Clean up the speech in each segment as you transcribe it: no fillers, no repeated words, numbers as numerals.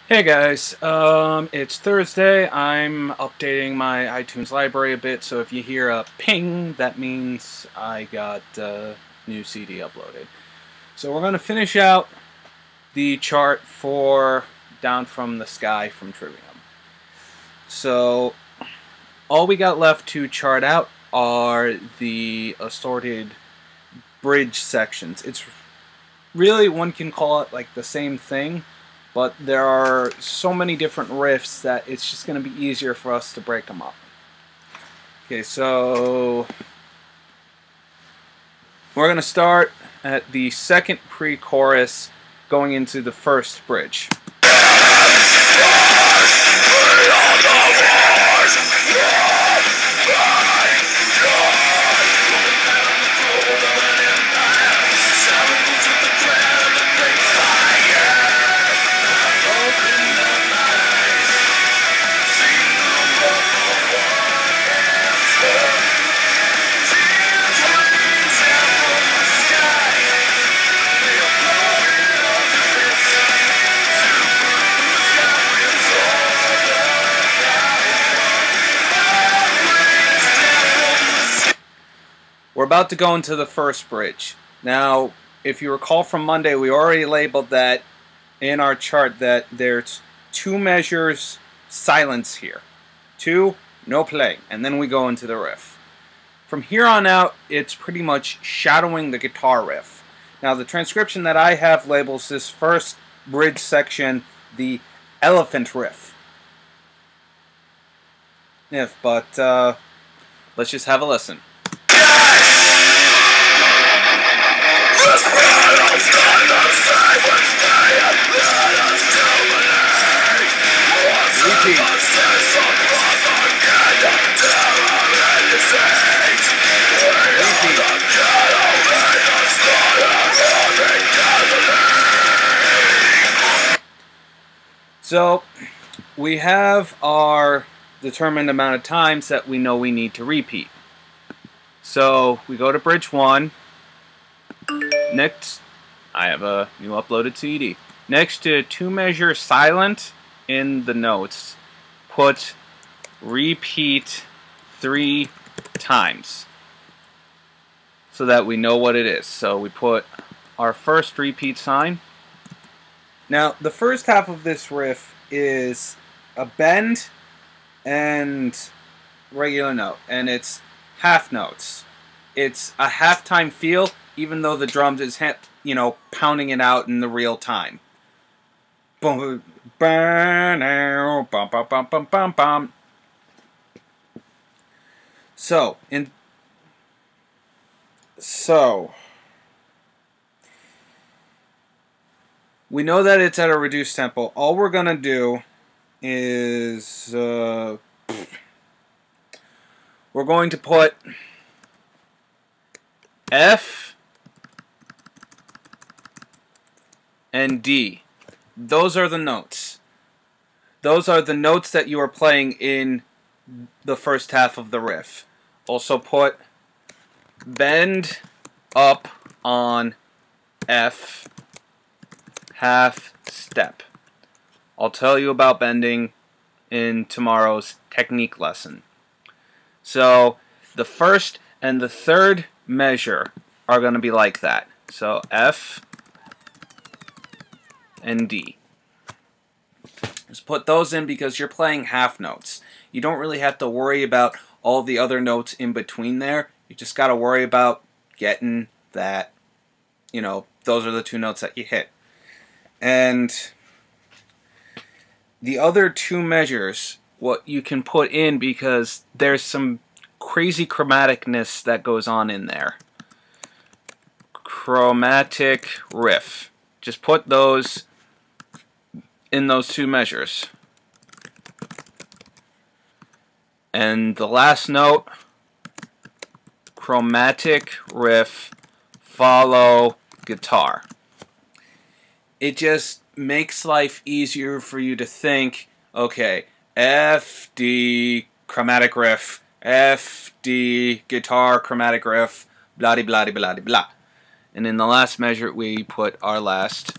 Hey guys, it's Thursday. I'm updating my iTunes library a bit, so if you hear a ping, that means I got a new CD uploaded. So we're going to finish out the chart for Down from the Sky from Trivium. So all we got left to chart out are the assorted bridge sections. It's really, one can call it like the same thing, but there are so many different riffs that it's just going to be easier for us to break them up. Okay, so we're going to start at the second pre-chorus going into the first bridge. We're about to go into the first bridge. Now, if you recall from Monday, we already labeled that in our chart that there's 2 measures silence here. 2, no play, and then we go into the riff. From here on out, it's pretty much shadowing the guitar riff. Now, the transcription that I have labels this first bridge section the elephant riff. But let's just have a listen. So we have our determined amount of times that we know we need to repeat. So we go to bridge 1. Next, I have a new uploaded CD. Next to 2 measure silent in the notes, put repeat 3 times so that we know what it is. So we put our first repeat sign. Now, the first half of this riff is a bend and regular note, and it's half notes. It's a halftime feel, even though the drums is, pounding it out in the real time. Boom, bum, bum, bum, bum, bum, bum. So we know that it's at a reduced tempo. All we're gonna do is we're going to put F and D. Those are the notes. Those are the notes that you are playing in the first half of the riff. Also put bend up on F half step. I'll tell you about bending in tomorrow's technique lesson. So the first and the third measure are going to be like that. So F and D. Just put those in because you're playing half notes. You don't really have to worry about all the other notes in between there. You just got to worry about getting that, those are the 2 notes that you hit. And the other 2 measures, what you can put in, because there's some crazy chromaticness that goes on in there. Chromatic riff. Just put those in those 2 measures. And the last note, chromatic riff, follow guitar. It just makes life easier for you to think, okay, F, D, chromatic riff, F, D, guitar, chromatic riff, blah blah blah blah blah. And in the last measure, we put our last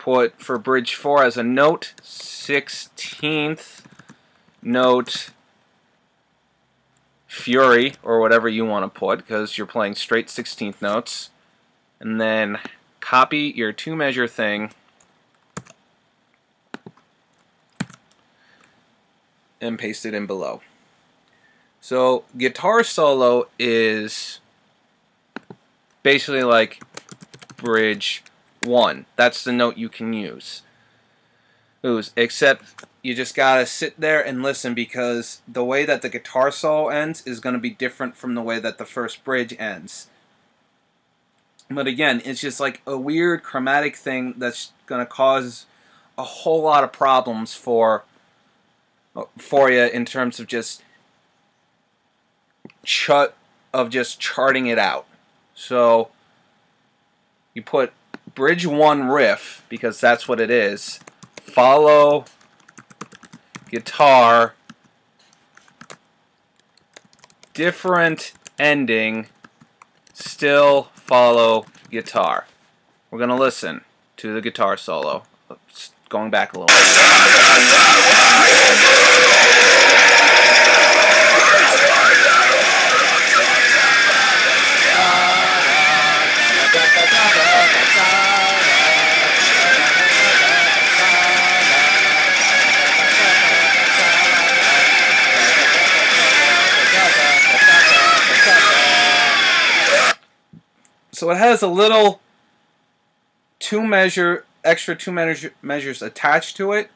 put for bridge 4 as a note, 16th note Fury, or whatever you want to put, because you're playing straight 16th notes. And then copy your 2-measure thing and paste it in below. So guitar solo is basically like bridge 1. That's the note you can use. Except you just gotta sit there and listen, because the way that the guitar solo ends is going to be different from the way that the first bridge ends. But again, it's just like a weird chromatic thing that's going to cause a whole lot of problems for you in terms of just charting it out. So you put bridge 1 riff, because that's what it is. Follow guitar, different ending, still follow guitar. We're going to listen to the guitar solo. Going back a little bit. So it has a little extra two measures attached to it.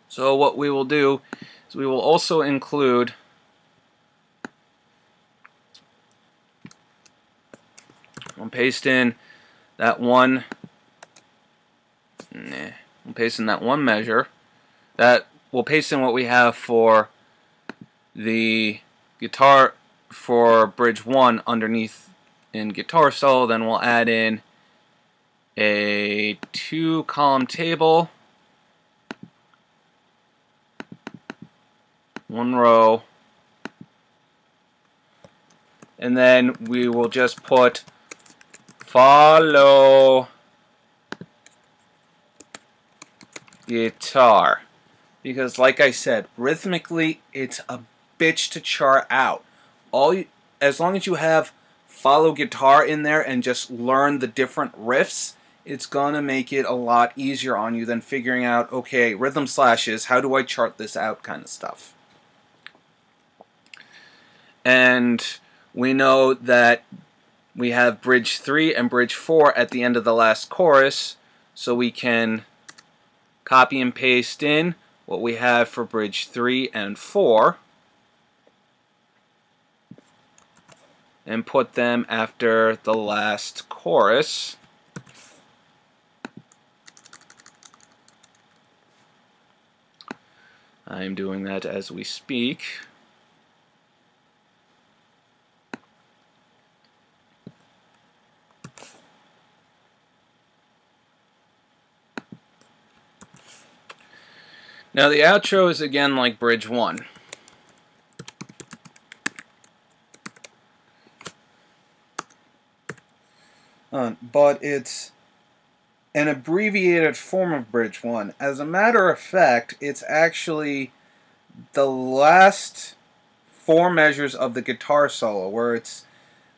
So what we will do is we will also include we'll paste in that one measure. That we'll paste in what we have for the guitar for bridge 1 underneath in guitar solo. Then we'll add in a 2-column table, 1 row, and then we will just put follow guitar, because like I said, rhythmically it's a bitch to chart out. As long as you have follow guitar in there and just learn the different riffs, it's gonna make it a lot easier on you than figuring out, okay, rhythm slashes, how do I chart this out, kind of stuff. And we know that we have bridge 3 and bridge 4 at the end of the last chorus, so we can copy and paste in what we have for bridge 3 and 4 and put them after the last chorus. I'm doing that as we speak. Now the outro is again like bridge 1. But it's an abbreviated form of bridge 1. As a matter of fact, it's actually the last 4 measures of the guitar solo, where it's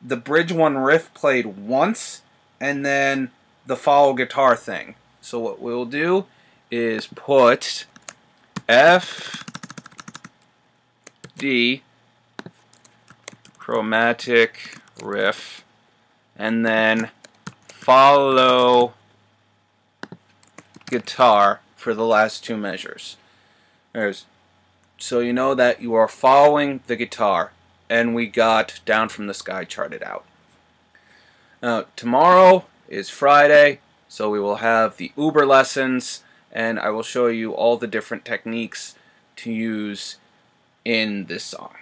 the bridge 1 riff played once and then the follow guitar thing. So what we'll do is put F, D, chromatic riff, and then follow guitar for the last 2 measures. So you know that you are following the guitar, and we got Down from the Sky charted out. Now tomorrow is Friday, so we will have the Uber lessons, and I will show you all the different techniques to use in this song.